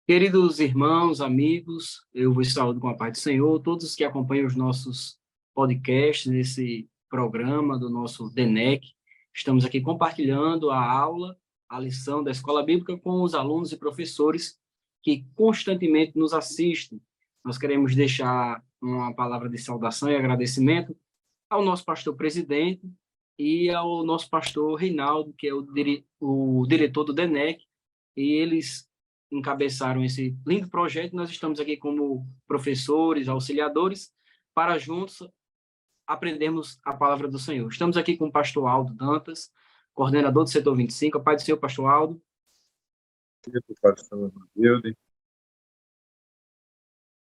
Queridos irmãos, amigos, eu vos saúdo com a paz do Senhor, todos os que acompanham os nossos podcasts, nesse programa do nosso DENEC. Estamos aqui compartilhando a aula, a lição da Escola Bíblica com os alunos e professores que constantemente nos assistem. Nós queremos deixar uma palavra de saudação e agradecimento ao nosso pastor presidente e ao nosso pastor Reinaldo, que é o diretor do DENEC, e eles encabeçaram esse lindo projeto. Nós estamos aqui como professores, auxiliadores, para juntos aprendermos a palavra do Senhor. Estamos aqui com o pastor Aldo Dantas, coordenador do setor 25. A paz do Senhor, pastor Aldo.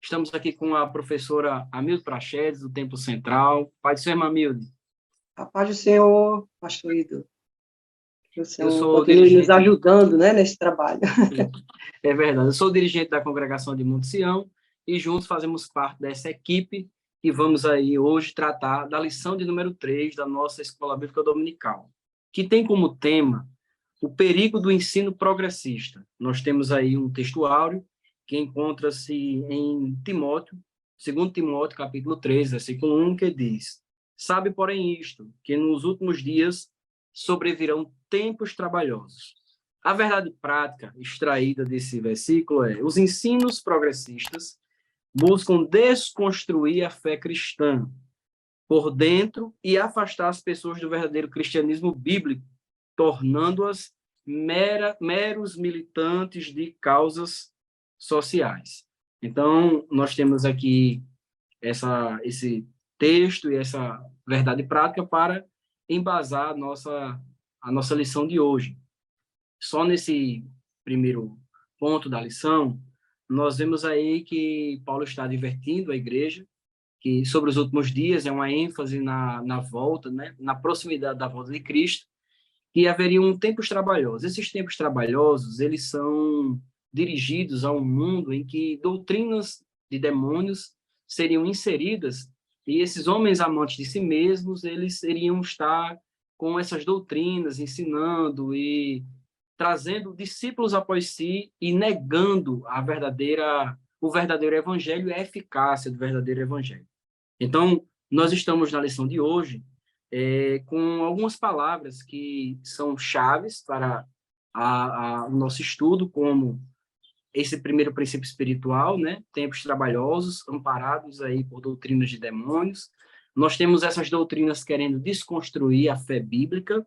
Estamos aqui com a professora Amilde Prachedes, do Templo Central. Paz do Senhor, irmã Amilde. A paz do Senhor, pastor Ido. Que o Senhor Eu sou continue dirigente... nos ajudando, né, nesse trabalho. É verdade. Eu sou dirigente da Congregação de Monte Sião e juntos fazemos parte dessa equipe e vamos aí hoje tratar da lição de número 3 da nossa Escola Bíblica Dominical, que tem como tema o perigo do ensino progressista. Nós temos aí um textuário que encontra-se em Timóteo, 2 Timóteo, capítulo 3, versículo 1, que diz: "Sabe, porém, isto, que nos últimos dias sobrevirão tempos trabalhosos." A verdade prática extraída desse versículo é: os ensinos progressistas buscam desconstruir a fé cristã por dentro e afastar as pessoas do verdadeiro cristianismo bíblico, tornando-as meros militantes de causas sociais. Então, nós temos aqui esse texto e essa verdade prática para embasar a nossa lição de hoje. Só nesse primeiro ponto da lição, nós vemos aí que Paulo está advertindo a igreja que sobre os últimos dias, é uma ênfase na volta, né, na proximidade da volta de Cristo, que haveriam tempos trabalhosos. Esses tempos trabalhosos, eles são dirigidos a um mundo em que doutrinas de demônios seriam inseridas e esses homens amantes de si mesmos, eles iriam estar com essas doutrinas, ensinando e trazendo discípulos após si e negando o verdadeiro evangelho e a eficácia do verdadeiro evangelho. Então, nós estamos na lição de hoje com algumas palavras que são chaves para o nosso estudo, como esse primeiro princípio espiritual, né? Tempos trabalhosos, amparados aí por doutrinas de demônios. Nós temos essas doutrinas querendo desconstruir a fé bíblica.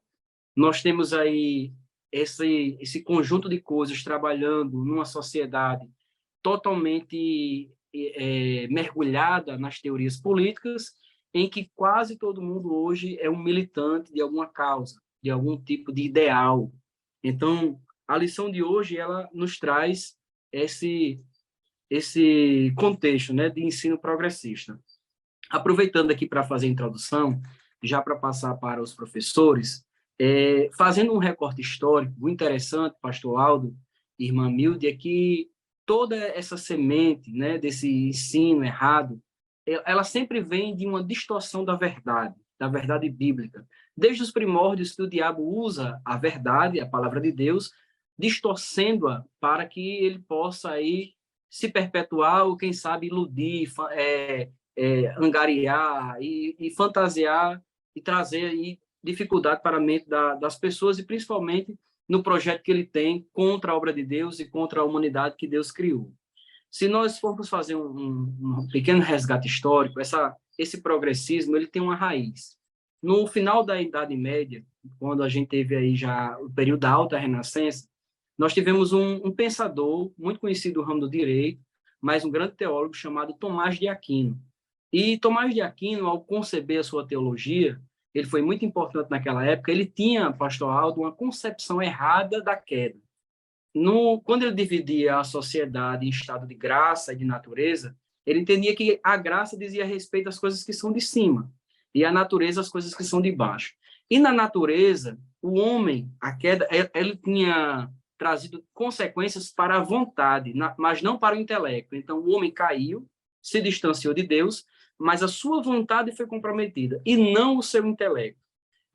Nós temos aí esse conjunto de coisas trabalhando numa sociedade totalmente mergulhada nas teorias políticas, em que quase todo mundo hoje é um militante de alguma causa, de algum tipo de ideal. Então, a lição de hoje ela nos traz esse contexto, né, de ensino progressista. Aproveitando aqui para fazer a introdução, já para passar para os professores, fazendo um recorte histórico muito interessante, pastor Aldo, irmã Milde, é que toda essa semente, né, desse ensino errado, ela sempre vem de uma distorção da verdade bíblica. Desde os primórdios que o diabo usa a verdade, a palavra de Deus, distorcendo-a para que ele possa aí se perpetuar ou, quem sabe, iludir, angariar e fantasiar e trazer aí dificuldade para a mente das pessoas e principalmente no projeto que ele tem contra a obra de Deus e contra a humanidade que Deus criou. Se nós formos fazer um pequeno resgate histórico, esse progressismo ele tem uma raiz. No final da Idade Média, quando a gente teve aí já o período da Alta Renascença, nós tivemos um pensador muito conhecido do ramo do direito, mas um grande teólogo chamado Tomás de Aquino. E Tomás de Aquino, ao conceber a sua teologia, ele foi muito importante naquela época, ele tinha, pastor Aldo, uma concepção errada da queda. Quando ele dividia a sociedade em estado de graça e de natureza, ele entendia que a graça dizia respeito às coisas que são de cima e a natureza às coisas que são de baixo. E na natureza, o homem, a queda, ele tinha trazido consequências para a vontade, mas não para o intelecto. Então, o homem caiu, se distanciou de Deus, mas a sua vontade foi comprometida, e não o seu intelecto.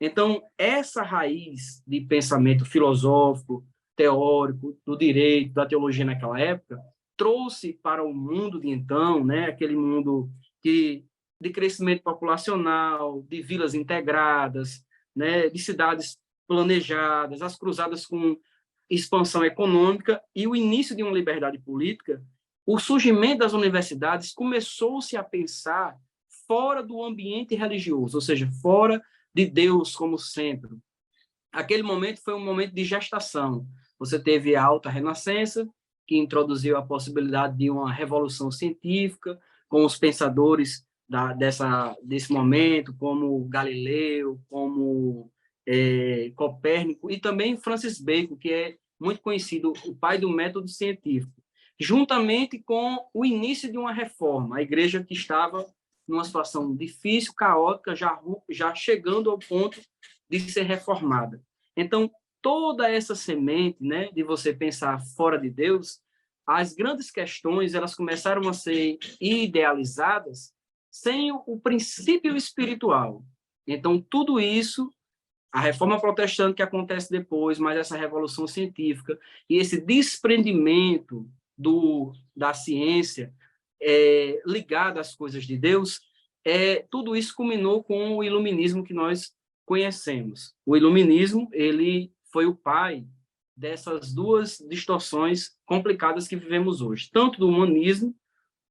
Então, essa raiz de pensamento filosófico, teórico, do direito, da teologia naquela época, trouxe para o mundo de então, né, aquele mundo de crescimento populacional, de vilas integradas, né, de cidades planejadas, as cruzadas com expansão econômica e o início de uma liberdade política, o surgimento das universidades começou-se a pensar fora do ambiente religioso, ou seja, fora de Deus como centro. Aquele momento foi um momento de gestação. Você teve a Alta Renascença, que introduziu a possibilidade de uma revolução científica, com os pensadores desse momento, como Galileu, como Copérnico, e também Francis Bacon, que é muito conhecido, o pai do método científico, juntamente com o início de uma reforma, a igreja que estava numa situação difícil, caótica, já chegando ao ponto de ser reformada. Então, toda essa semente, né, de você pensar fora de Deus, as grandes questões, elas começaram a ser idealizadas sem o princípio espiritual. Então, tudo isso, a reforma protestante que acontece depois, mas essa revolução científica e esse desprendimento da ciência ligada às coisas de Deus, tudo isso culminou com o iluminismo que nós conhecemos. O iluminismo, ele foi o pai dessas duas distorções complicadas que vivemos hoje, tanto do humanismo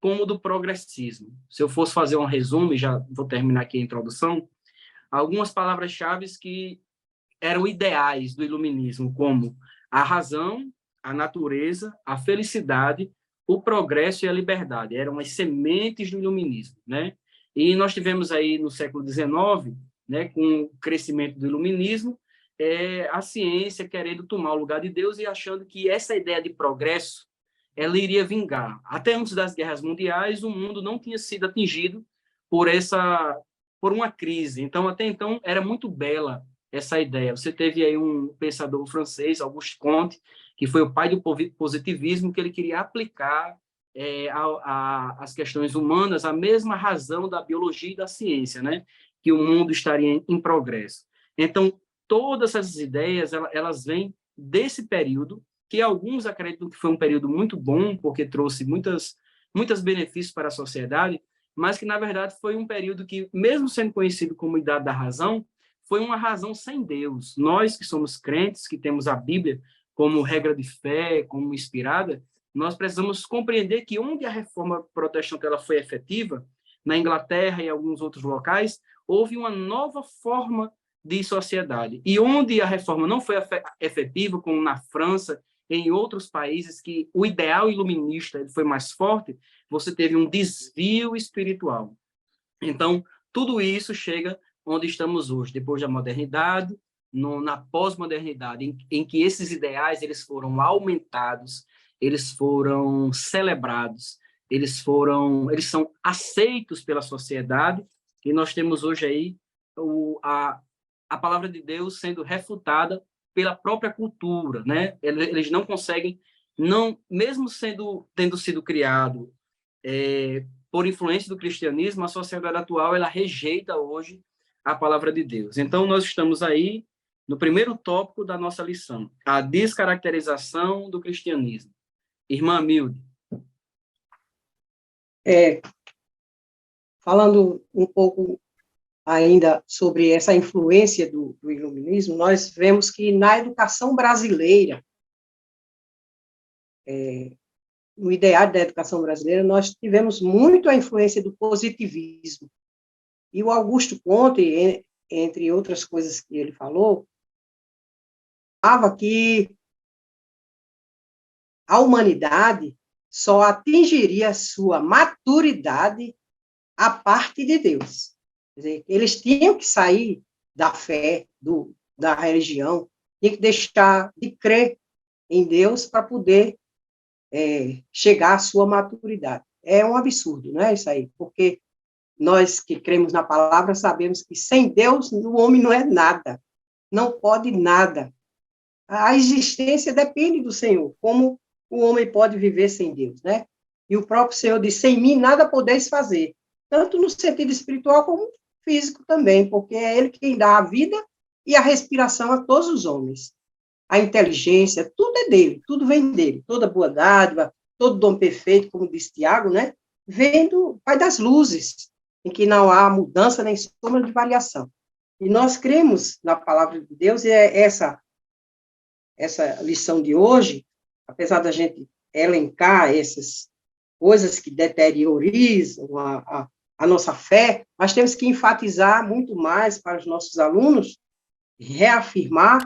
como do progressismo. Se eu fosse fazer um resumo, e já vou terminar aqui a introdução, algumas palavras-chave que eram ideais do iluminismo, como a razão, a natureza, a felicidade, o progresso e a liberdade. Eram as sementes do iluminismo, né? E nós tivemos aí no século XIX, né, com o crescimento do iluminismo, a ciência querendo tomar o lugar de Deus e achando que essa ideia de progresso ela iria vingar. Até antes das guerras mundiais, o mundo não tinha sido atingido por uma crise. Então, até então, era muito bela essa ideia. Você teve aí um pensador francês, Auguste Comte, que foi o pai do positivismo, que ele queria aplicar às questões humanas a mesma razão da biologia e da ciência, né? Que o mundo estaria em progresso. Então, todas essas ideias, elas vêm desse período, que alguns acreditam que foi um período muito bom, porque trouxe muitos benefícios para a sociedade, mas que, na verdade, foi um período que, mesmo sendo conhecido como Idade da Razão, foi uma razão sem Deus. Nós que somos crentes, que temos a Bíblia como regra de fé, como inspirada, nós precisamos compreender que onde a reforma protestante ela foi efetiva, na Inglaterra e alguns outros locais, houve uma nova forma de sociedade. E onde a reforma não foi efetiva, como na França, em outros países que o ideal iluminista foi mais forte, você teve um desvio espiritual. Então, tudo isso chega onde estamos hoje, depois da modernidade, na pós-modernidade, em que esses ideais eles foram aumentados, eles foram celebrados, eles são aceitos pela sociedade, e nós temos hoje aí a palavra de Deus sendo refutada pela própria cultura, né? Eles não conseguem, mesmo tendo sido criado por influência do cristianismo, a sociedade atual ela rejeita hoje a palavra de Deus. Então, nós estamos aí no primeiro tópico da nossa lição, a descaracterização do cristianismo. Irmã Milde. Falando um pouco ainda sobre essa influência do iluminismo, nós vemos que na educação brasileira, no ideário da educação brasileira, nós tivemos muito a influência do positivismo. E o Augusto Comte, entre outras coisas que ele falava que a humanidade só atingiria sua maturidade a parte de Deus. Quer dizer, eles tinham que sair da fé, da religião, tinham que deixar de crer em Deus para poder chegar à sua maturidade. É um absurdo, não é isso aí? Porque nós que cremos na palavra sabemos que sem Deus o homem não é nada, não pode nada. A existência depende do Senhor, como o homem pode viver sem Deus, né? E o próprio Senhor disse, sem mim nada podeis fazer, tanto no sentido espiritual como físico também, porque é Ele quem dá a vida e a respiração a todos os homens. A inteligência, tudo é dele, tudo vem dele, toda boa dádiva, todo dom perfeito, como diz Tiago, né? Vem do Pai das luzes, em que não há mudança nem sombra de variação. E nós cremos na palavra de Deus, e é essa lição de hoje, apesar da gente elencar essas coisas que deteriorizam a nossa fé, mas temos que enfatizar muito mais para os nossos alunos, reafirmar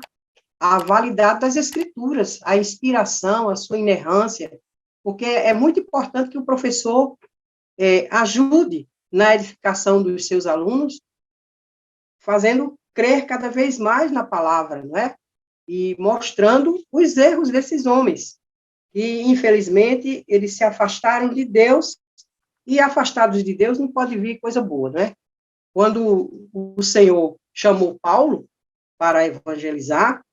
a validade das Escrituras, a inspiração, a sua inerrância, porque é muito importante que o professor ajude na edificação dos seus alunos, fazendo crer cada vez mais na palavra, não é? E mostrando os erros desses homens, que, infelizmente, eles se afastaram de Deus, e afastados de Deus não pode vir coisa boa, né? Quando o Senhor chamou Paulo para evangelizar,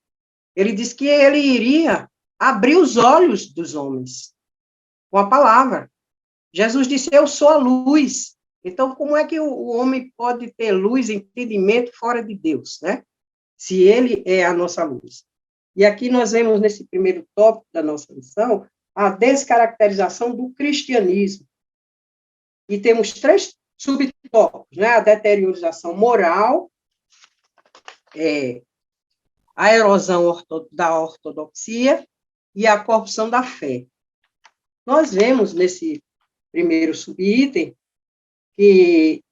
ele disse que ele iria abrir os olhos dos homens com a palavra. Jesus disse, eu sou a luz. Então, como é que o homem pode ter luz, entendimento fora de Deus, né? Se ele é a nossa luz. E aqui nós vemos, nesse primeiro tópico da nossa lição, a descaracterização do cristianismo. E temos 3 subtópicos, né? A deteriorização moral, a erosão da ortodoxia e a corrupção da fé. Nós vemos, nesse primeiro subitem, que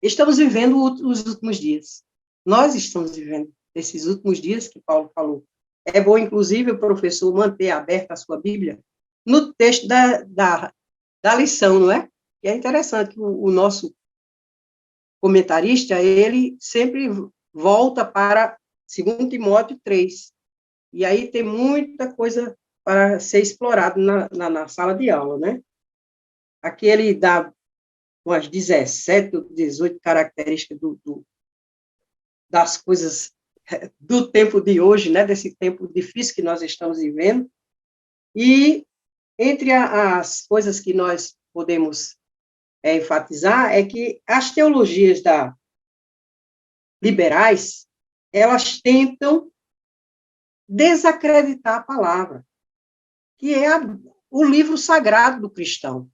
estamos vivendo os últimos dias. Nós estamos vivendo esses últimos dias que Paulo falou. É bom, inclusive, o professor manter aberta a sua Bíblia no texto da lição, não é? E é interessante que o nosso comentarista, ele sempre volta para 2 Timóteo 3. E aí tem muita coisa para ser explorado na sala de aula, né? Aqui ele dá umas 17 ou 18 características das coisas do tempo de hoje, né, desse tempo difícil que nós estamos vivendo, e entre as coisas que nós podemos enfatizar é que as teologias liberais, elas tentam desacreditar a palavra, que é o livro sagrado do cristão.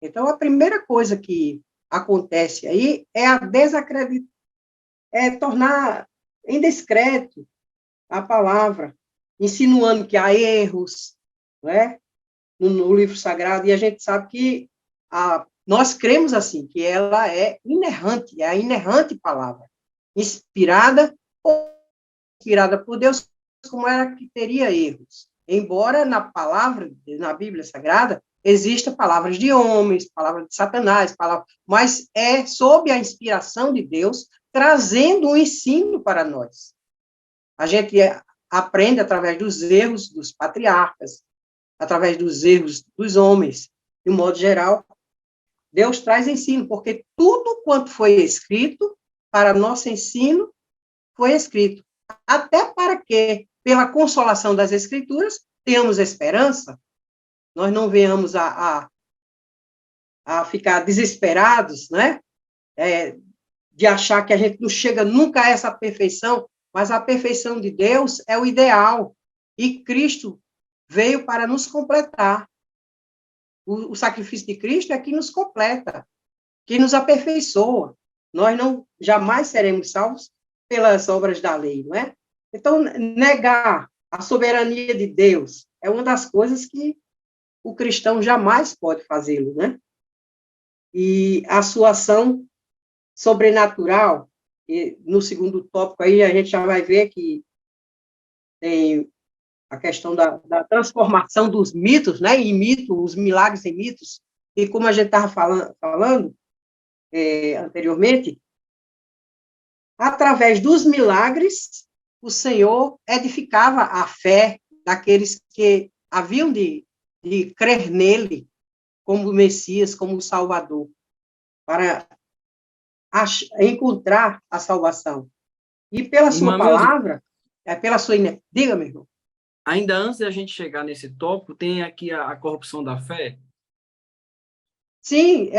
Então, a primeira coisa que acontece aí é a desacreditar, tornar indiscreto a palavra, insinuando que há erros, não é? No livro sagrado, e a gente sabe que nós cremos assim, que ela é inerrante, é a inerrante palavra, inspirada por Deus, como era que teria erros. Embora na palavra, na Bíblia Sagrada, exista palavras de homens, palavras de Satanás, mas é sob a inspiração de Deus, trazendo um ensino para nós. A gente aprende através dos erros dos patriarcas, através dos erros dos homens, de um modo geral. Deus traz ensino, porque tudo quanto foi escrito para nosso ensino foi escrito. Até para que, pela consolação das Escrituras, tenhamos esperança, nós não venhamos a ficar desesperados, né? De achar que a gente não chega nunca a essa perfeição, mas a perfeição de Deus é o ideal, e Cristo veio para nos completar. O sacrifício de Cristo é que nos completa, que nos aperfeiçoa. Nós jamais seremos salvos pelas obras da lei, não é? Então, negar a soberania de Deus é uma das coisas que o cristão jamais pode fazê-lo, né? E a sua ação sobrenatural, e no segundo tópico aí a gente já vai ver que tem a questão da transformação dos mitos, né, em mitos, os milagres em mitos, e como a gente estava falando anteriormente, através dos milagres, o Senhor edificava a fé daqueles que haviam de crer nele como Messias, como Salvador, para encontrar a salvação. E pela sua palavra, pela sua... Diga, meu irmão. Ainda antes de a gente chegar nesse tópico, tem aqui a corrupção da fé? Sim,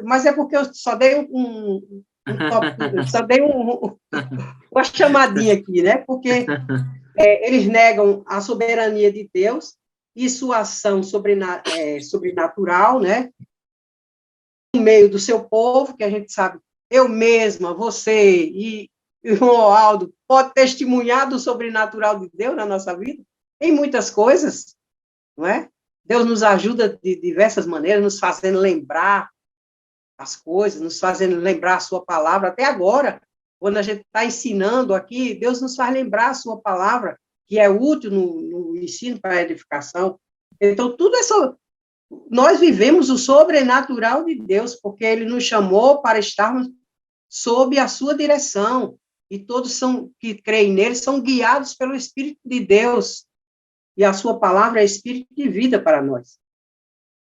mas é porque eu só dei um tópico, só dei uma chamadinha aqui, né? Porque eles negam a soberania de Deus, e sua ação sobrenatural, né? No meio do seu povo, que a gente sabe, eu mesma, você e o Roaldo pode testemunhar do sobrenatural de Deus na nossa vida, em muitas coisas, não é? Deus nos ajuda de diversas maneiras, nos fazendo lembrar as coisas, nos fazendo lembrar a sua palavra, até agora, quando a gente está ensinando aqui, Deus nos faz lembrar a sua palavra, que é útil no ensino para a edificação. Então, tudo isso, nós vivemos o sobrenatural de Deus, porque Ele nos chamou para estarmos sob a sua direção, e todos que creem nele são guiados pelo Espírito de Deus, e a sua palavra é Espírito de vida para nós.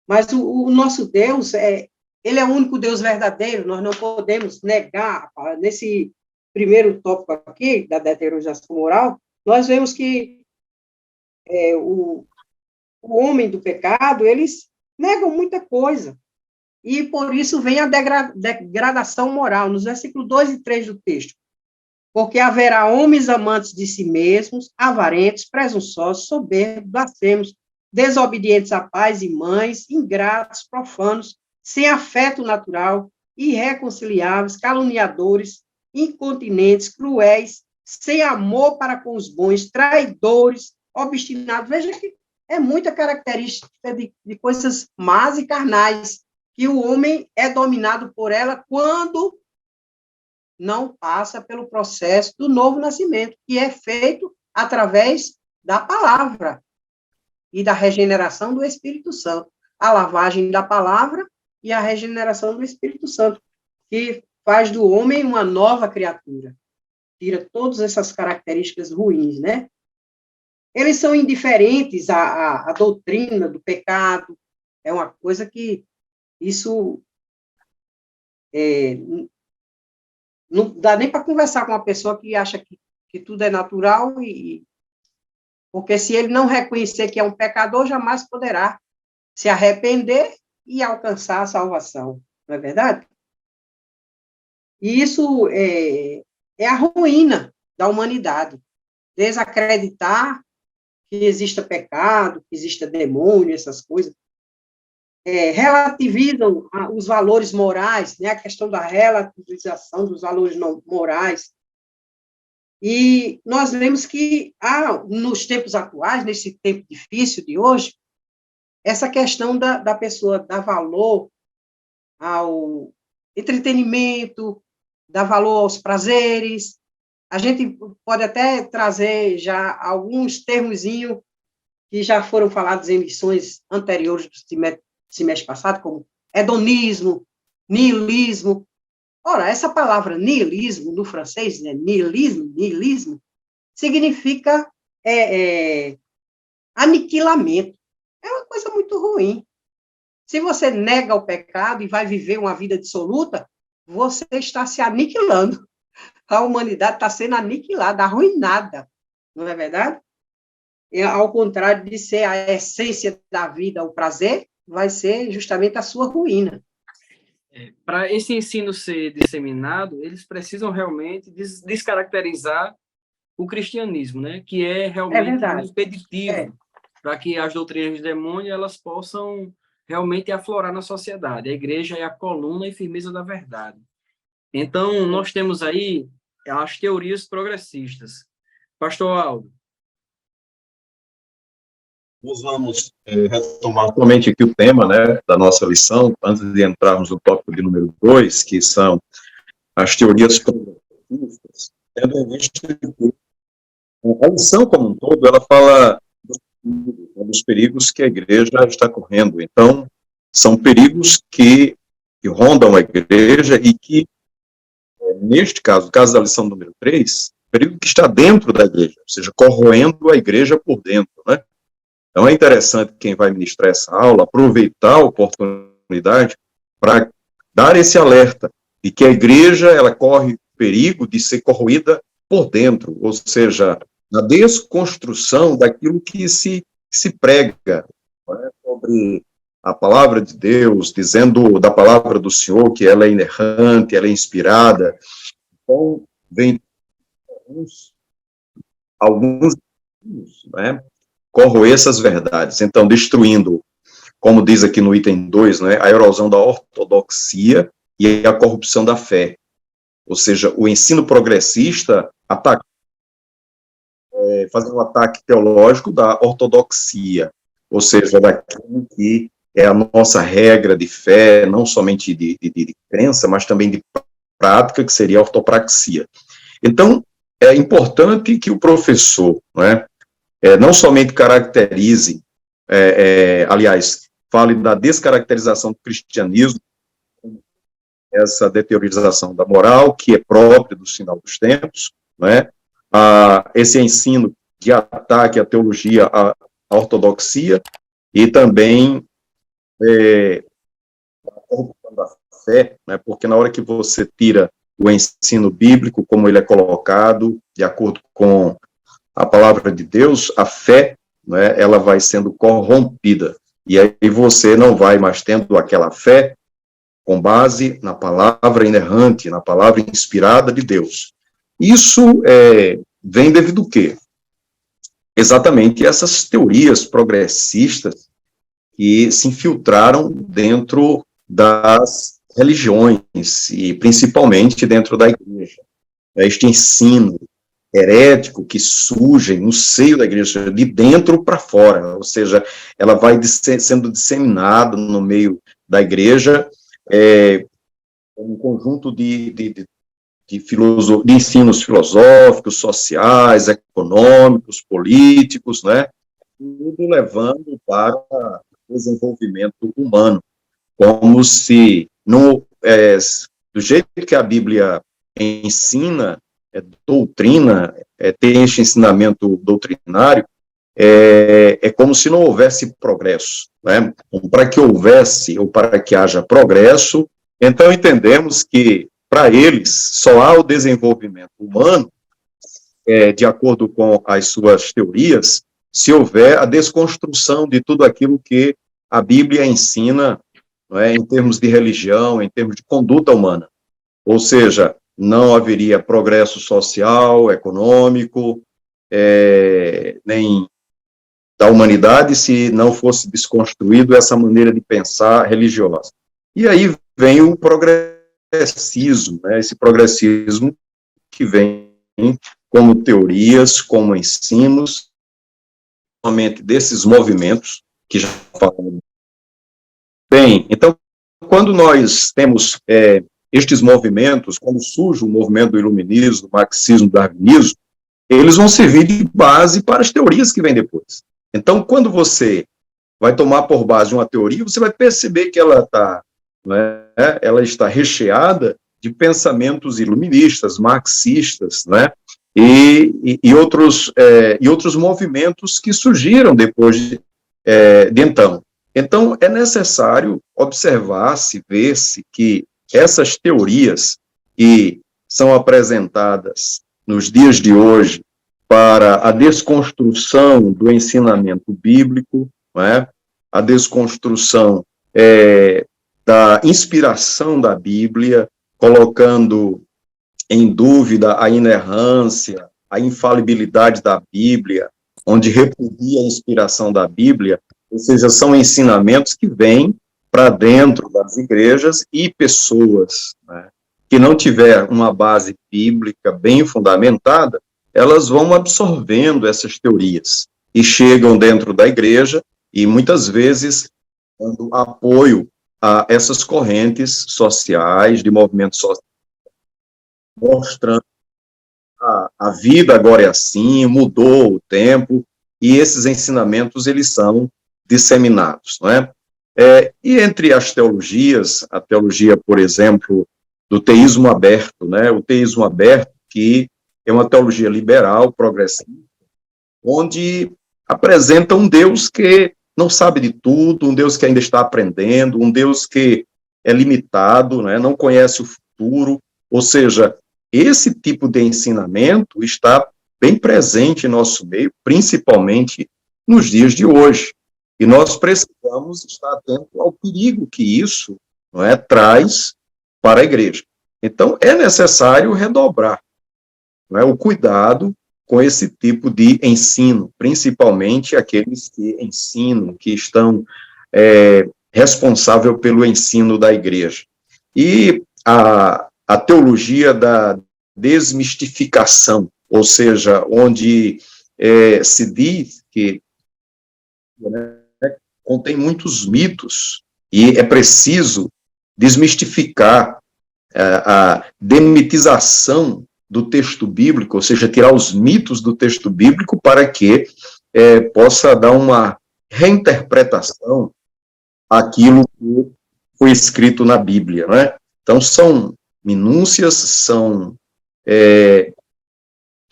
Mas o nosso Deus, ele é o único Deus verdadeiro, nós não podemos negar. Nesse primeiro tópico aqui, da deterioração moral, nós vemos que o homem do pecado, eles negam muita coisa, e por isso vem a degradação moral, nos versículos 2 e 3 do texto. Porque haverá homens amantes de si mesmos, avarentos, presunçosos, soberbos, blasfemos, desobedientes a pais e mães, ingratos, profanos, sem afeto natural, irreconciliáveis, caluniadores, incontinentes, cruéis, sem amor para com os bons, traidores, obstinados. Veja que é muita característica de coisas más e carnais, que o homem é dominado por ela quando não passa pelo processo do novo nascimento, que é feito através da palavra e da regeneração do Espírito Santo. A lavagem da palavra e a regeneração do Espírito Santo, que faz do homem uma nova criatura. Tira todas essas características ruins, né? Eles são indiferentes à doutrina do pecado. É uma coisa que isso não dá nem para conversar com uma pessoa que acha que tudo é natural, porque se ele não reconhecer que é um pecador, jamais poderá se arrepender e alcançar a salvação, não é verdade? E isso é a ruína da humanidade, desacreditar que exista pecado, que exista demônio, essas coisas. Relativizam os valores morais, né, a questão da relativização dos valores morais. E nós vemos que nos tempos atuais, nesse tempo difícil de hoje, essa questão da pessoa dar valor ao entretenimento, dar valor aos prazeres. A gente pode até trazer já alguns termozinhos que já foram falados em lições anteriores do semestre passado, como hedonismo, niilismo. Ora, essa palavra niilismo, no francês, né, niilismo, significa aniquilamento. É uma coisa muito ruim. Se você nega o pecado e vai viver uma vida dissoluta, você está se aniquilando. A humanidade está sendo aniquilada, arruinada, não é verdade? Ao contrário de ser a essência da vida, o prazer, vai ser justamente a sua ruína. Para esse ensino ser disseminado, eles precisam realmente descaracterizar o cristianismo, né? Que é realmente um impeditivo para que as doutrinas do demônio elas possam realmente aflorar na sociedade. A igreja é a coluna e firmeza da verdade. Então, nós temos aí as teorias progressistas. Pastor Aldo. Nós vamos retomar somente aqui o tema, né, da nossa lição, antes de entrarmos no tópico de número 2, que são as teorias progressistas, tendo em vista que a lição como um todo, ela fala dos perigos que a igreja está correndo. Então, são perigos que rondam a igreja e que, neste caso, no caso da lição número 3, perigo que está dentro da igreja, ou seja, corroendo a igreja por dentro, né? Então, é interessante quem vai ministrar essa aula aproveitar a oportunidade para dar esse alerta de que a igreja ela corre perigo de ser corroída por dentro, ou seja, na desconstrução daquilo que se prega, né, sobre a palavra de Deus, dizendo da palavra do Senhor que ela é inerrante, ela é inspirada. Então, vem alguns né, corroer essas verdades, então destruindo, como diz aqui no item 2, né, a erosão da ortodoxia e a corrupção da fé. Ou seja, o ensino progressista fazendo um ataque teológico da ortodoxia, ou seja, daquilo que é a nossa regra de fé, não somente de crença, mas também de prática, que seria a ortopraxia. Então, é importante que o professor, não somente caracterize, aliás, fale da descaracterização do cristianismo, essa deteriorização da moral, que é própria do sinal dos tempos, esse ensino de ataque à teologia, à ortodoxia, e também a corrupção da fé, porque na hora que você tira o ensino bíblico, como ele é colocado, de acordo com a palavra de Deus, a fé, ela vai sendo corrompida, e aí você não vai mais tendo aquela fé com base na palavra inerrante, na palavra inspirada de Deus. Isso vem devido ao quê? Exatamente essas teorias progressistas que se infiltraram dentro das religiões, e principalmente dentro da igreja. Este ensino herético que surge no seio da igreja, de dentro para fora, ou seja, ela vai sendo disseminada no meio da igreja, um conjunto de ensinos filosóficos, sociais, econômicos, políticos, tudo levando para o desenvolvimento humano, como se, do jeito que a Bíblia ensina, doutrina, tem este ensinamento doutrinário, é como se não houvesse progresso, Para que houvesse, ou para que haja progresso, então entendemos que, para eles, só há o desenvolvimento humano, de acordo com as suas teorias, se houver a desconstrução de tudo aquilo que a Bíblia ensina, em termos de religião, em termos de conduta humana. Ou seja, não haveria progresso social, econômico, nem da humanidade se não fosse desconstruído essa maneira de pensar religiosa. E aí vem o progressismo, esse progressismo que vem como teorias, como ensinos, somente desses movimentos que já falamos. Bem, então, quando nós temos estes movimentos, quando surge o movimento do iluminismo, do marxismo, do darwinismo, eles vão servir de base para as teorias que vêm depois. Então, quando você vai tomar por base uma teoria, você vai perceber que ela está recheada de pensamentos iluministas, marxistas, e outros movimentos que surgiram depois de então. Então, é necessário observar-se, ver-se que essas teorias que são apresentadas nos dias de hoje para a desconstrução do ensinamento bíblico, a desconstrução da inspiração da Bíblia, colocando em dúvida a inerrância, a infalibilidade da Bíblia, onde repudia a inspiração da Bíblia, ou seja, são ensinamentos que vêm para dentro das igrejas, e pessoas que não tiver uma base bíblica bem fundamentada, elas vão absorvendo essas teorias e chegam dentro da igreja e muitas vezes dando apoio a essas correntes sociais, de movimentos sociais, mostrando a vida agora é assim, mudou o tempo, e esses ensinamentos, eles são disseminados, e entre as teologias, a teologia, por exemplo, do teísmo aberto, o teísmo aberto, que é uma teologia liberal, progressista, onde apresenta um Deus que não sabe de tudo, um Deus que ainda está aprendendo, um Deus que é limitado, não conhece o futuro, ou seja, esse tipo de ensinamento está bem presente em nosso meio, principalmente nos dias de hoje. E nós precisamos estar atentos ao perigo que isso traz para a igreja. Então, é necessário redobrar o cuidado com esse tipo de ensino, principalmente aqueles que ensinam, que estão responsáveis pelo ensino da igreja. E a teologia da desmistificação, ou seja, onde se diz que, né, contém muitos mitos, e é preciso desmistificar a demitização do texto bíblico, ou seja, tirar os mitos do texto bíblico para que possa dar uma reinterpretação àquilo que foi escrito na Bíblia, né? Então, são minúcias, são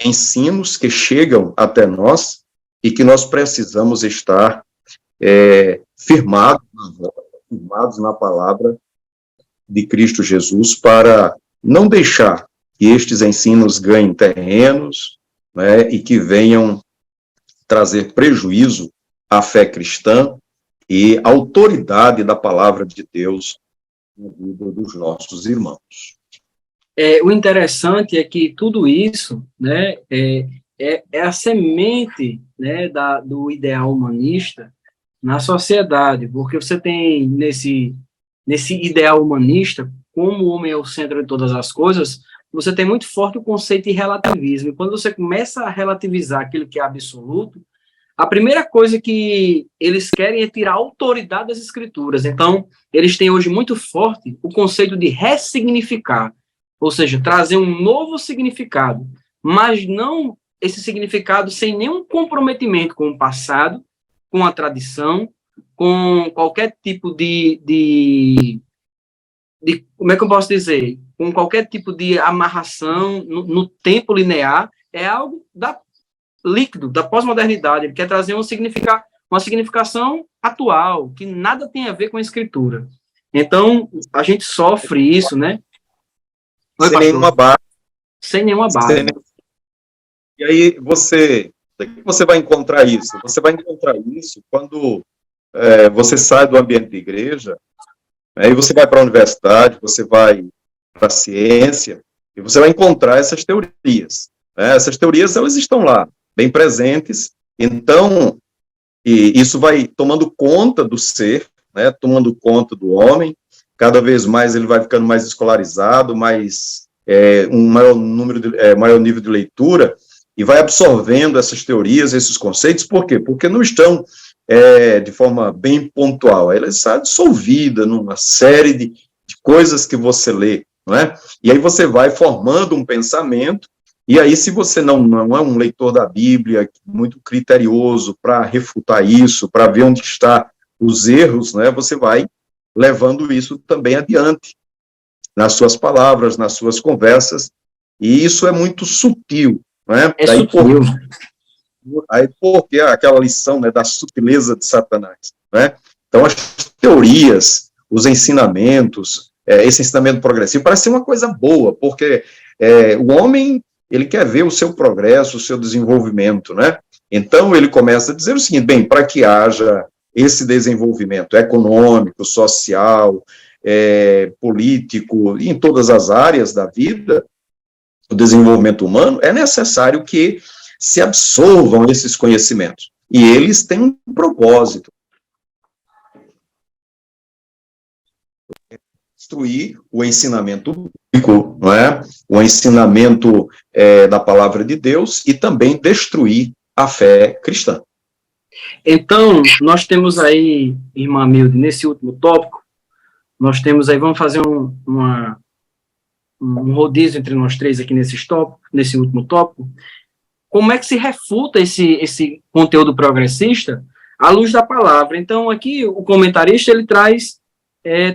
ensinos que chegam até nós e que nós precisamos estar firmados na palavra de Cristo Jesus, para não deixar que estes ensinos ganhem terrenos, né, e que venham trazer prejuízo à fé cristã e à autoridade da palavra de Deus na vida dos nossos irmãos. O interessante é que tudo isso, né, é a semente, né, do ideal humanista na sociedade, porque você tem nesse ideal humanista, como o homem é o centro de todas as coisas, você tem muito forte o conceito de relativismo. E quando você começa a relativizar aquilo que é absoluto, a primeira coisa que eles querem é tirar a autoridade das escrituras. Então, eles têm hoje muito forte o conceito de ressignificar, ou seja, trazer um novo significado, mas não esse significado sem nenhum comprometimento com o passado, com a tradição, com qualquer tipo de como é que eu posso dizer? Com qualquer tipo de amarração no tempo linear. É algo líquido, da pós-modernidade. Ele quer trazer uma significação atual, que nada tem a ver com a escritura. Então, a gente sofre isso, né? Sem nenhuma base. Sem nenhuma base. E aí, você vai encontrar isso? Você vai encontrar isso quando você sai do ambiente de igreja, aí você vai para a universidade, você vai para a ciência, e você vai encontrar essas teorias. Né? Essas teorias, elas estão lá, bem presentes. Então, e isso vai tomando conta do ser, né? Tomando conta do homem. Cada vez mais ele vai ficando mais escolarizado, um maior nível de leitura, e vai absorvendo essas teorias, esses conceitos. Por quê? Porque não estão de forma bem pontual, ela está dissolvida numa série de coisas que você lê, não é? E aí você vai formando um pensamento, e aí se você não é um leitor da Bíblia muito criterioso para refutar isso, para ver onde está os erros, né, você vai levando isso também adiante, nas suas palavras, nas suas conversas, e isso é muito sutil, né? Sutil. Aí, porque aquela lição, né, da sutileza de Satanás, né? Então, as teorias, os ensinamentos, esse ensinamento progressivo, parece ser uma coisa boa, porque o homem, ele quer ver o seu progresso, o seu desenvolvimento, né? Então, ele começa a dizer o seguinte: bem, para que haja esse desenvolvimento econômico, social, político, em todas as áreas da vida, o desenvolvimento humano, é necessário que se absorvam esses conhecimentos. E eles têm um propósito. Destruir o ensinamento bíblico, não é? O ensinamento da palavra de Deus, e também destruir a fé cristã. Então, nós temos aí, irmã Milde, nesse último tópico, nós temos aí, vamos fazer um rodízio entre nós três aqui nesse último tópico. Como é que se refuta esse conteúdo progressista à luz da palavra? Então, aqui o comentarista ele traz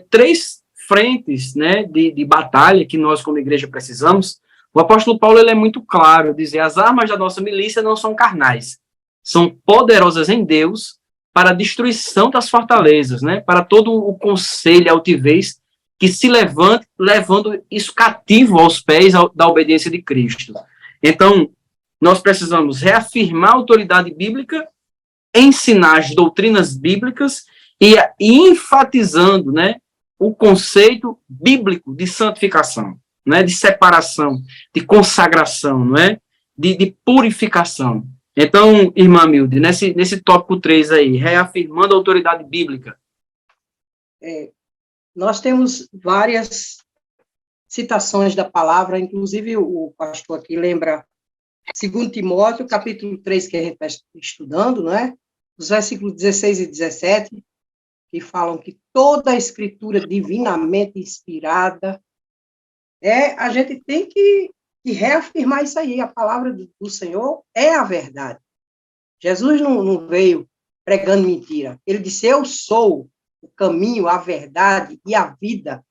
três frentes, né, de batalha que nós, como igreja, precisamos. O apóstolo Paulo ele é muito claro, dizer: as armas da nossa milícia não são carnais, são poderosas em Deus para a destruição das fortalezas, né, para todo o conselho e altivez que se levante, levando isso cativo aos pés da obediência de Cristo. Então, nós precisamos reafirmar a autoridade bíblica, ensinar as doutrinas bíblicas e enfatizando, né, o conceito bíblico de santificação, né, de separação, de consagração, não é? de purificação. Então, irmã Milde, nesse tópico 3 aí, reafirmando a autoridade bíblica. Nós temos várias citações da palavra, inclusive o pastor aqui lembra 2 Timóteo, capítulo 3, que a gente está estudando, não é? Os versículos 16 e 17, que falam que toda a escritura divinamente inspirada, a gente tem que reafirmar isso aí, a palavra do Senhor é a verdade. Jesus não veio pregando mentira, ele disse, eu sou o caminho, a verdade e a vida.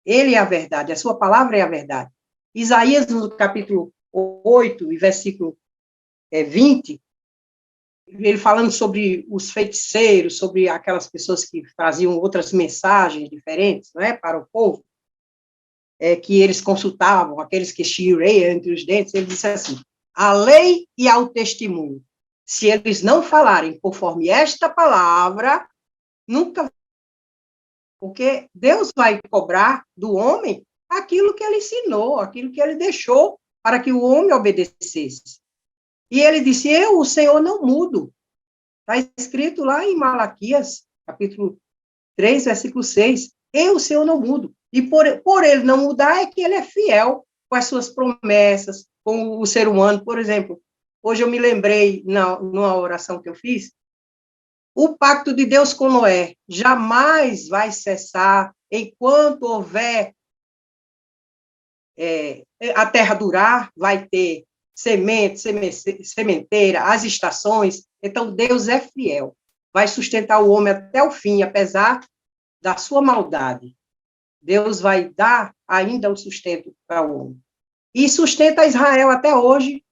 Ele é a verdade, a sua palavra é a verdade. Isaías, no capítulo 8, e versículo 20, ele falando sobre os feiticeiros, sobre aquelas pessoas que traziam outras mensagens diferentes, não é, para o povo, que eles consultavam, aqueles que chireiam entre os dentes, ele disse assim, a lei e ao testemunho, se eles não falarem conforme esta palavra, nunca, porque Deus vai cobrar do homem aquilo que ele ensinou, aquilo que ele deixou para que o homem obedecesse. E ele disse, eu, o Senhor, não mudo. Está escrito lá em Malaquias, capítulo 3, versículo 6, eu, o Senhor, não mudo. E por ele não mudar, é que ele é fiel com as suas promessas, com o ser humano. Por exemplo, hoje eu me lembrei, numa oração que eu fiz, o pacto de Deus com Noé jamais vai cessar enquanto houver a terra durar, vai ter semente, sementeira, as estações. Então, Deus é fiel, vai sustentar o homem até o fim, apesar da sua maldade. Deus vai dar ainda o sustento para o homem. E sustenta Israel até hoje,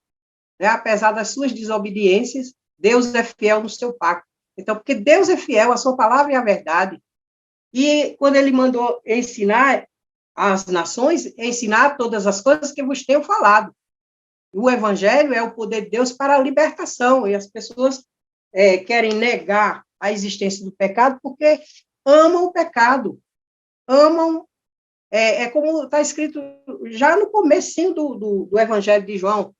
né, apesar das suas desobediências, Deus é fiel no seu pacto. Então, porque Deus é fiel, a sua palavra é a verdade. E quando ele mandou ensinar as nações, ensinar todas as coisas que eu vos tenho falado. O evangelho é o poder de Deus para a libertação, e as pessoas querem negar a existência do pecado porque amam o pecado, amam, como está escrito já no comecinho do Evangelho de João,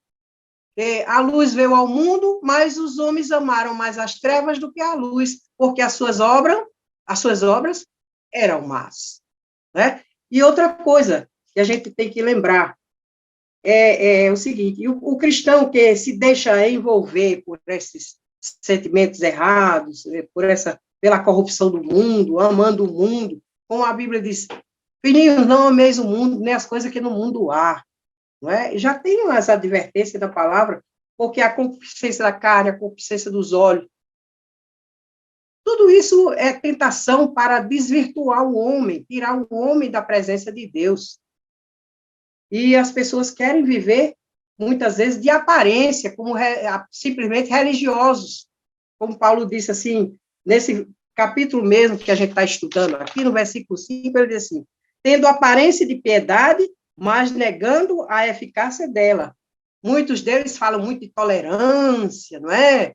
a luz veio ao mundo, mas os homens amaram mais as trevas do que a luz, porque as suas obras eram más. Né? E outra coisa que a gente tem que lembrar é o seguinte, o cristão que se deixa envolver por esses sentimentos errados, pela corrupção do mundo, amando o mundo, como a Bíblia diz, filhinhos, não ameis o mundo, nem as coisas que no mundo há. Não é? Já tem as advertências da palavra, porque a concupiscência da carne, a concupiscência dos olhos, tudo isso é tentação para desvirtuar o homem, tirar o homem da presença de Deus. E as pessoas querem viver, muitas vezes, de aparência, como simplesmente religiosos. Como Paulo disse assim, nesse capítulo mesmo que a gente está estudando, aqui no versículo 5, ele diz assim, tendo aparência de piedade, mas negando a eficácia dela. Muitos deles falam muito de tolerância, não é?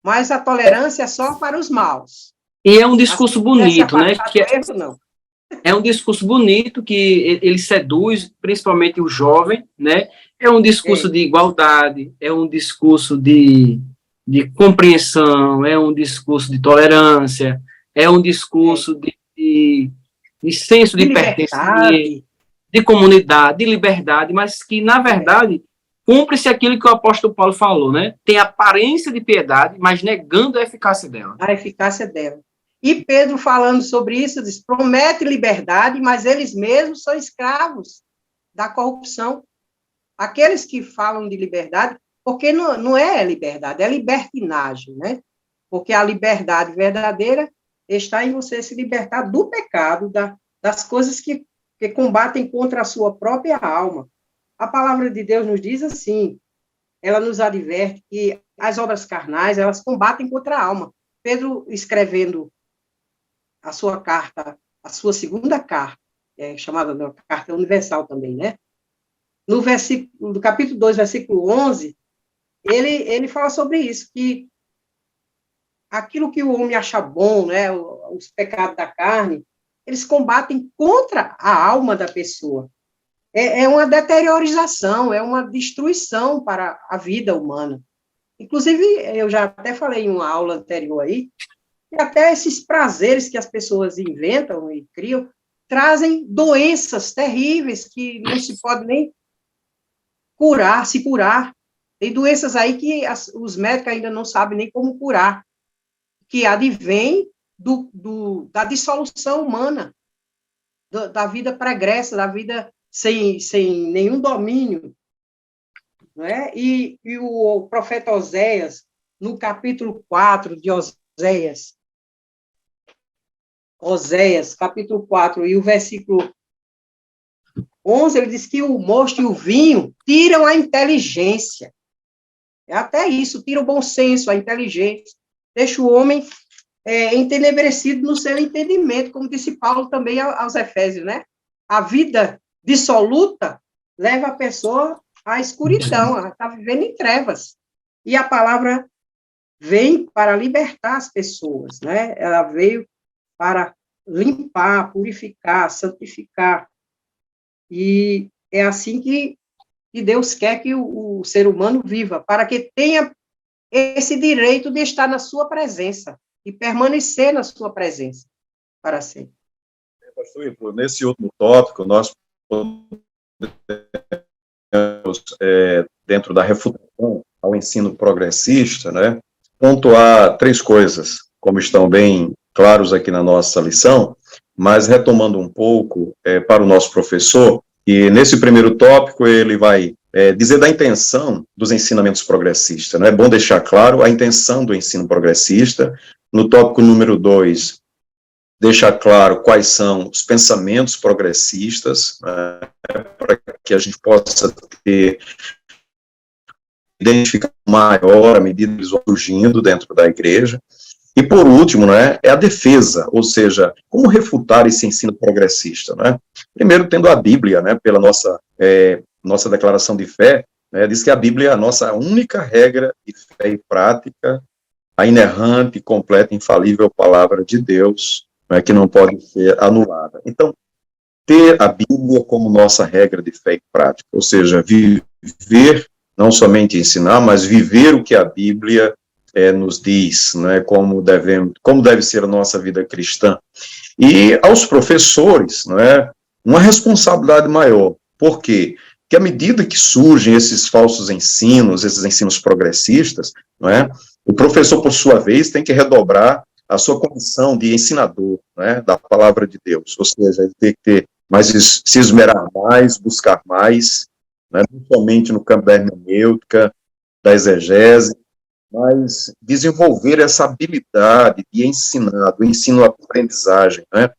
Mas a tolerância é só para os maus. E é um discurso bonito, né? Erro, não. É um discurso bonito que ele seduz, principalmente o jovem, né? É um discurso de igualdade, é um discurso de compreensão, é um discurso de tolerância, é um discurso de senso de pertencimento, de comunidade, de liberdade, mas que, na verdade, cumpre-se aquilo que o apóstolo Paulo falou, né? Tem aparência de piedade, mas negando a eficácia dela. A eficácia dela. E Pedro, falando sobre isso, diz, promete liberdade, mas eles mesmos são escravos da corrupção. Aqueles que falam de liberdade, porque não é liberdade, é libertinagem, né? Porque a liberdade verdadeira está em você se libertar do pecado, das coisas que combatem contra a sua própria alma. A palavra de Deus nos diz assim, ela nos adverte que as obras carnais, elas combatem contra a alma. Pedro, escrevendo a sua carta, a sua segunda carta, chamada de Carta Universal também, né? No capítulo 2, versículo 11, ele fala sobre isso, que aquilo que o homem acha bom, né, os pecados da carne, eles combatem contra a alma da pessoa. é uma deteriorização, é uma destruição para a vida humana. Inclusive, eu já até falei em uma aula anterior aí, que até esses prazeres que as pessoas inventam e criam trazem doenças terríveis que não se pode nem se curar. Tem doenças aí que os médicos ainda não sabem nem como curar, que advém da dissolução humana, da vida pregressa, da vida sem nenhum domínio. Não é? E o profeta Oséias, no capítulo 4 de Oséias, capítulo 4, e o versículo 11, ele diz que o mosto e o vinho tiram a inteligência. É até isso, tira o bom senso, a inteligência, deixa o homem entenebrecido no seu entendimento, como disse Paulo também aos Efésios, né? A vida dissoluta leva a pessoa à escuridão, ela está vivendo em trevas. E a palavra vem para libertar as pessoas, né? Ela veio para limpar, purificar, santificar. E é assim que Deus quer que o ser humano viva, para que tenha esse direito de estar na sua presença e permanecer na sua presença para sempre. Pastor, nesse último tópico, nós dentro da refutação ao ensino progressista, né, pontuar 3 coisas, como estão bem claros aqui na nossa lição, mas retomando um pouco para o nosso professor, e nesse primeiro tópico ele vai dizer da intenção dos ensinamentos progressistas, né? É bom deixar claro a intenção do ensino progressista. No tópico número 2, deixar claro quais são os pensamentos progressistas, né, para que a gente possa ter identificação maior à medida que eles vão surgindo dentro da igreja. E, por último, né, é a defesa, ou seja, como refutar esse ensino progressista, né? Primeiro, tendo a Bíblia, né, pela nossa declaração de fé, né, diz que a Bíblia é a nossa única regra de fé e prática, a inerrante, completa, infalível palavra de Deus, né, que não pode ser anulada. Então, ter a Bíblia como nossa regra de fé e prática, ou seja, viver, não somente ensinar, mas viver o que a Bíblia nos diz, né, como deve ser a nossa vida cristã. E aos professores, né, uma responsabilidade maior. Por quê? Porque à medida que surgem esses falsos ensinos, esses ensinos progressistas, né, o professor, por sua vez, tem que redobrar a sua condição de ensinador, né, da palavra de Deus. Ou seja, ele tem que ter se esmerar mais, buscar mais, né, não somente no campo da hermenêutica, da exegese, mas desenvolver essa habilidade de ensinar, do ensino-aprendizagem, né,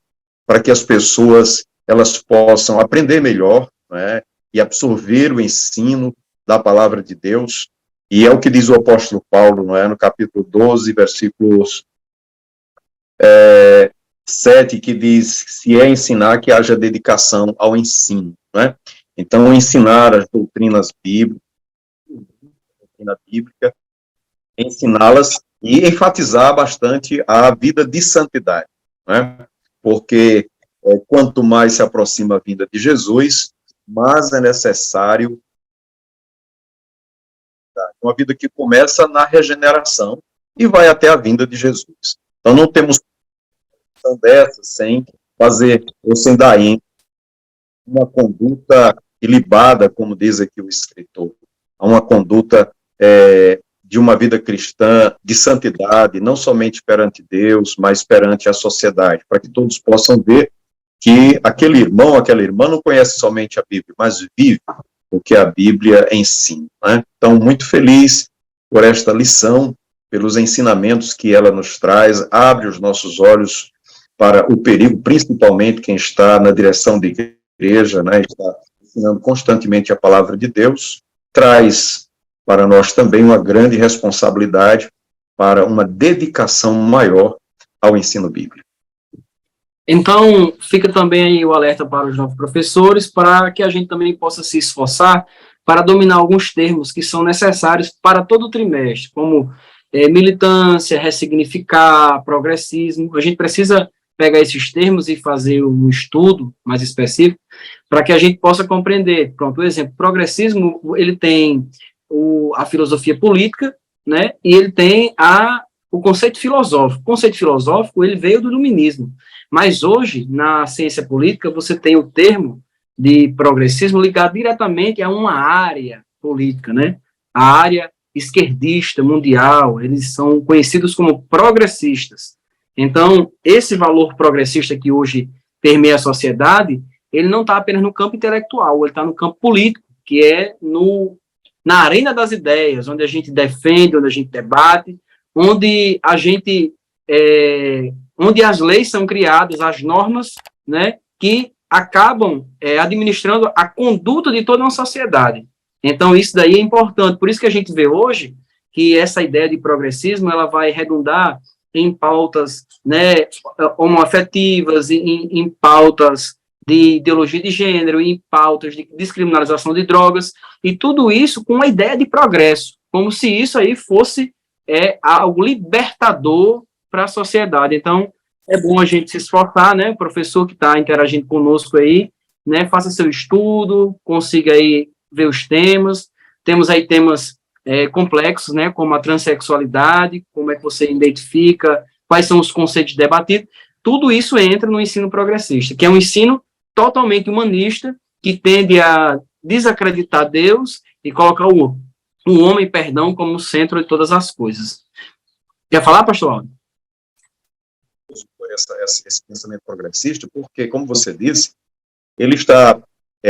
para que as pessoas elas possam aprender melhor, né, e absorver o ensino da palavra de Deus, e é o que diz o apóstolo Paulo, não é, no capítulo 12, versículos 7, que diz, se é ensinar, que haja dedicação ao ensino, né? Então, ensinar as doutrinas bíblicas, a doutrina bíblica, ensiná-las e enfatizar bastante a vida de santidade, né? Porque quanto mais se aproxima a vinda de Jesus, mais é necessário uma vida que começa na regeneração e vai até a vinda de Jesus. Então, não temos dessa sem fazer, ou sem dar uma conduta ilibada, como diz aqui o escritor, a uma conduta de uma vida cristã, de santidade, não somente perante Deus, mas perante a sociedade, para que todos possam ver que aquele irmão, aquela irmã não conhece somente a Bíblia, mas vive o que a Bíblia ensina, né? Então, muito feliz por esta lição, pelos ensinamentos que ela nos traz, abre os nossos olhos para o perigo, principalmente quem está na direção da igreja, né, está ensinando constantemente a palavra de Deus, traz para nós também uma grande responsabilidade para uma dedicação maior ao ensino bíblico. Então, fica também aí o alerta para os novos professores, para que a gente também possa se esforçar para dominar alguns termos que são necessários para todo o trimestre, como militância, ressignificar, progressismo. A gente precisa pegar esses termos e fazer um estudo mais específico para que a gente possa compreender. Pronto, por exemplo, o progressismo, ele tem a filosofia política, né, e ele tem o conceito filosófico. O conceito filosófico, ele veio do iluminismo, mas hoje, na ciência política, você tem o termo de progressismo ligado diretamente a uma área política, né, a área esquerdista mundial, eles são conhecidos como progressistas. Então, esse valor progressista que hoje permeia a sociedade, ele não está apenas no campo intelectual, ele está no campo político, que é na arena das ideias, onde a gente defende, onde a gente debate, onde onde as leis são criadas, as normas, né, que acabam administrando a conduta de toda uma sociedade. Então, isso daí é importante. Por isso que a gente vê hoje que essa ideia de progressismo ela vai redundar em pautas, né, homoafetivas, em pautas de ideologia de gênero, em pautas de descriminalização de drogas, e tudo isso com uma ideia de progresso, como se isso aí fosse algo libertador para a sociedade. Então, é bom a gente se esforçar, né, o professor que está interagindo conosco aí, né, faça seu estudo, consiga aí ver os temas. Temos aí temas complexos, né, como a transexualidade, como é que você identifica, quais são os conceitos debatidos. Tudo isso entra no ensino progressista, que é um ensino totalmente humanista, que tende a desacreditar Deus e colocar o homem, perdão, como centro de todas as coisas. Quer falar, pastor Aldo? Esse pensamento progressista, porque, como você disse, ele está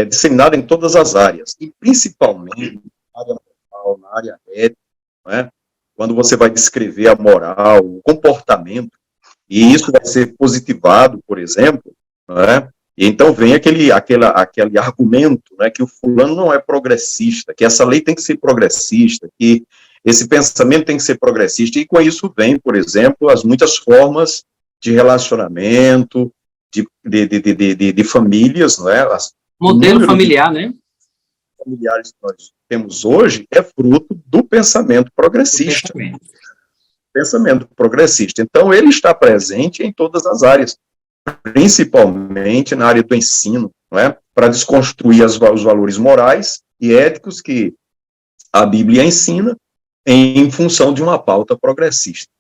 disseminado em todas as áreas, e principalmente na área moral, na área ética, não é? Quando você vai descrever a moral, o comportamento, e isso vai ser positivado, por exemplo, não é? E então vem aquele argumento, né, que o fulano não é progressista, que essa lei tem que ser progressista, que esse pensamento tem que ser progressista, e com isso vem, por exemplo, as muitas formas de relacionamento, de famílias, não é? Modelo familiar, né? Familiares que nós temos hoje é fruto do pensamento progressista. Pensamento progressista. Então, ele está presente em todas as áreas, principalmente na área do ensino, não é? Para desconstruir os valores morais e éticos que a Bíblia ensina em função de uma pauta progressista.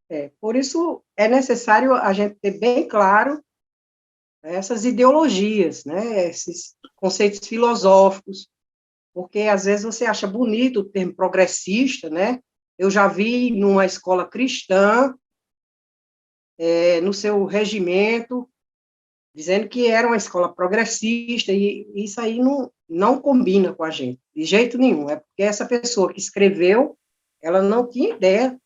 Né? Por isso, é necessário a gente ter bem claro essas ideologias, né? Esses conceitos filosóficos, porque às vezes você acha bonito o termo progressista, né? Eu já vi numa escola cristã, no seu regimento, dizendo que era uma escola progressista, e isso aí não combina com a gente, de jeito nenhum. É porque essa pessoa que escreveu, ela não tinha ideia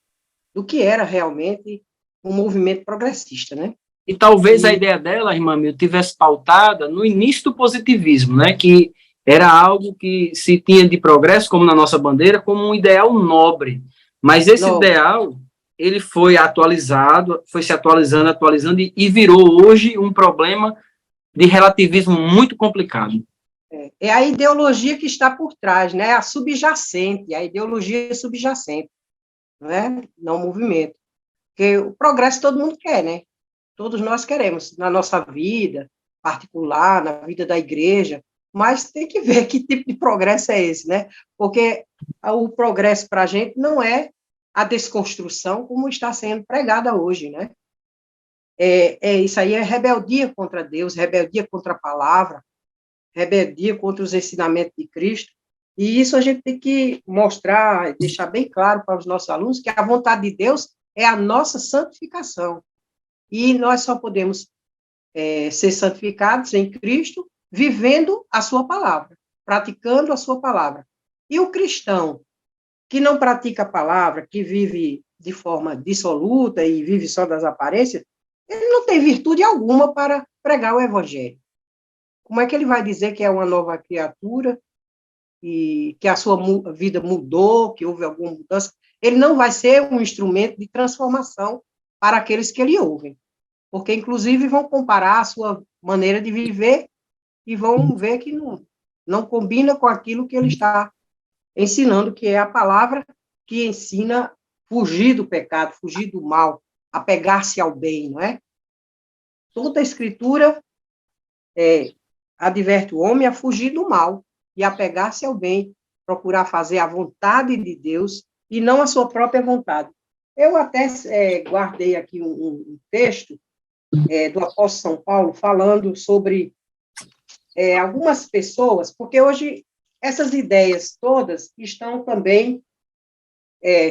do que era realmente um movimento progressista, né? E talvez a ideia dela, irmã Mil, tivesse pautada no início do positivismo, né? Que era algo que se tinha de progresso, como na nossa bandeira, como um ideal nobre. Mas esse ideal, ele foi atualizado, foi se atualizando, e virou hoje um problema de relativismo muito complicado. É a ideologia que está por trás, né? A subjacente, a ideologia subjacente, não é? Não o movimento. Porque o progresso todo mundo quer, né? Todos nós queremos, na nossa vida particular, na vida da igreja, mas tem que ver que tipo de progresso é esse, né? Porque o progresso para a gente não é a desconstrução como está sendo pregada hoje, né? Isso aí é rebeldia contra Deus, rebeldia contra a palavra, rebeldia contra os ensinamentos de Cristo, e isso a gente tem que mostrar, deixar bem claro para os nossos alunos que a vontade de Deus é a nossa santificação. E nós só podemos ser santificados em Cristo vivendo a sua palavra, praticando a sua palavra. E o cristão que não pratica a palavra, que vive de forma dissoluta e vive só das aparências, ele não tem virtude alguma para pregar o evangelho. Como é que ele vai dizer que é uma nova criatura e que a sua vida mudou, que houve alguma mudança? Ele não vai ser um instrumento de transformação para aqueles que ele ouvem, porque, inclusive, vão comparar a sua maneira de viver e vão ver que não combina com aquilo que ele está ensinando, que é a palavra que ensina fugir do pecado, fugir do mal, apegar-se ao bem, não é? Toda a Escritura, adverte o homem a fugir do mal e a pegar-se ao bem, procurar fazer a vontade de Deus e não a sua própria vontade. Eu até guardei aqui um texto do apóstolo São Paulo falando sobre algumas pessoas, porque hoje essas ideias todas estão também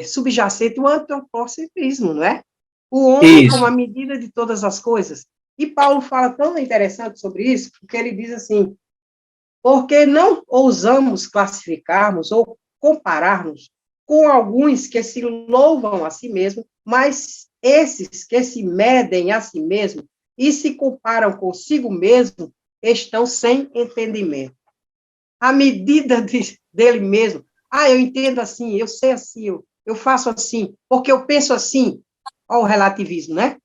subjacentes ao antropocentrismo, não é? O homem como a medida de todas as coisas. E Paulo fala tão interessante sobre isso, porque ele diz assim, porque não ousamos classificarmos ou compararmos com alguns que se louvam a si mesmos, mas esses que se medem a si mesmos e se comparam consigo mesmo estão sem entendimento. A medida dele mesmo, eu entendo assim, eu sei assim, eu faço assim, porque eu penso assim. Olha o relativismo, né?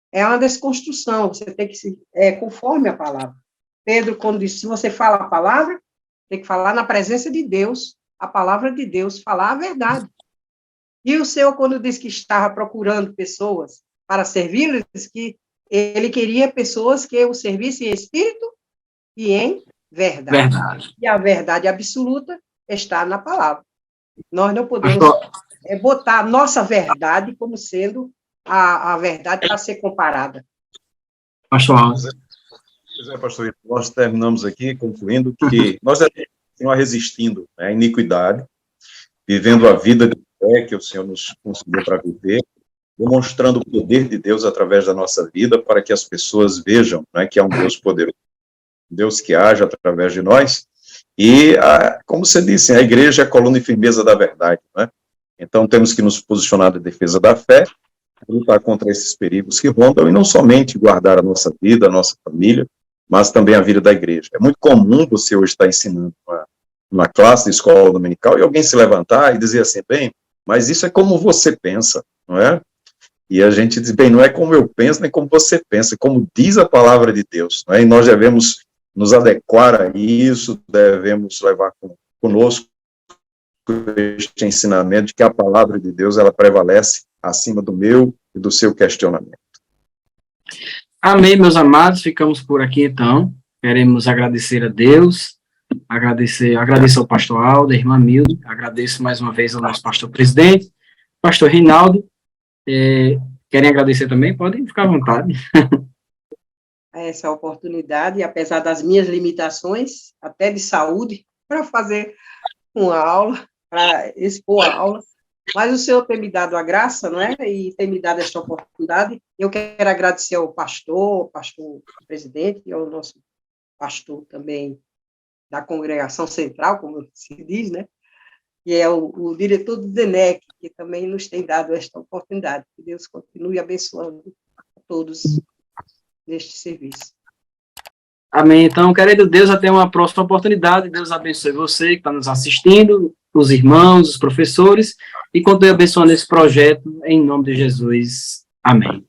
É uma desconstrução, você tem que se conforme a palavra. Pedro, quando disse, se você fala a palavra, tem que falar na presença de Deus, a palavra de Deus, falar a verdade. E o Senhor, quando disse que estava procurando pessoas para servi-lo, disse que ele queria pessoas que o servissem em espírito e em verdade. E a verdade absoluta está na palavra. Nós não podemos botar a nossa verdade como sendo a verdade para ser comparada. Pastor. Pastor, nós terminamos aqui concluindo que nós devemos continuar resistindo à iniquidade, vivendo a vida de fé que o Senhor nos concedeu para viver, demonstrando o poder de Deus através da nossa vida, para que as pessoas vejam, né, que há um Deus poderoso, um Deus que age através de nós. E, como você disse, a igreja é a coluna e firmeza da verdade, né? Então, temos que nos posicionar na defesa da fé, lutar contra esses perigos que rondam, e não somente guardar a nossa vida, a nossa família, mas também a vida da igreja. É muito comum você hoje estar ensinando uma classe de escola dominical e alguém se levantar e dizer assim, bem, mas isso é como você pensa, não é? E a gente diz, bem, não é como eu penso, nem como você pensa, é como diz a palavra de Deus, não é? E nós devemos nos adequar a isso, devemos levar conosco este ensinamento de que a palavra de Deus, ela prevalece acima do meu e do seu questionamento. Amém, meus amados, ficamos por aqui então. Queremos agradecer a Deus, agradecer ao pastor Aldo, a irmã Milda, agradeço mais uma vez ao nosso pastor presidente, pastor Reinaldo. Querem agradecer também? Podem ficar à vontade. Essa oportunidade, apesar das minhas limitações, até de saúde, para fazer uma aula, para expor a aula, mas o Senhor tem me dado a graça, não é? E tem me dado esta oportunidade. Eu quero agradecer ao pastor presidente, e ao nosso pastor também da congregação central, como se diz, né? E é o diretor do DENEC, que também nos tem dado esta oportunidade. Que Deus continue abençoando a todos neste serviço. Amém. Então, querido Deus, até uma próxima oportunidade. Deus abençoe você que está nos assistindo, os irmãos, os professores, e continue abençoando esse projeto, em nome de Jesus. Amém.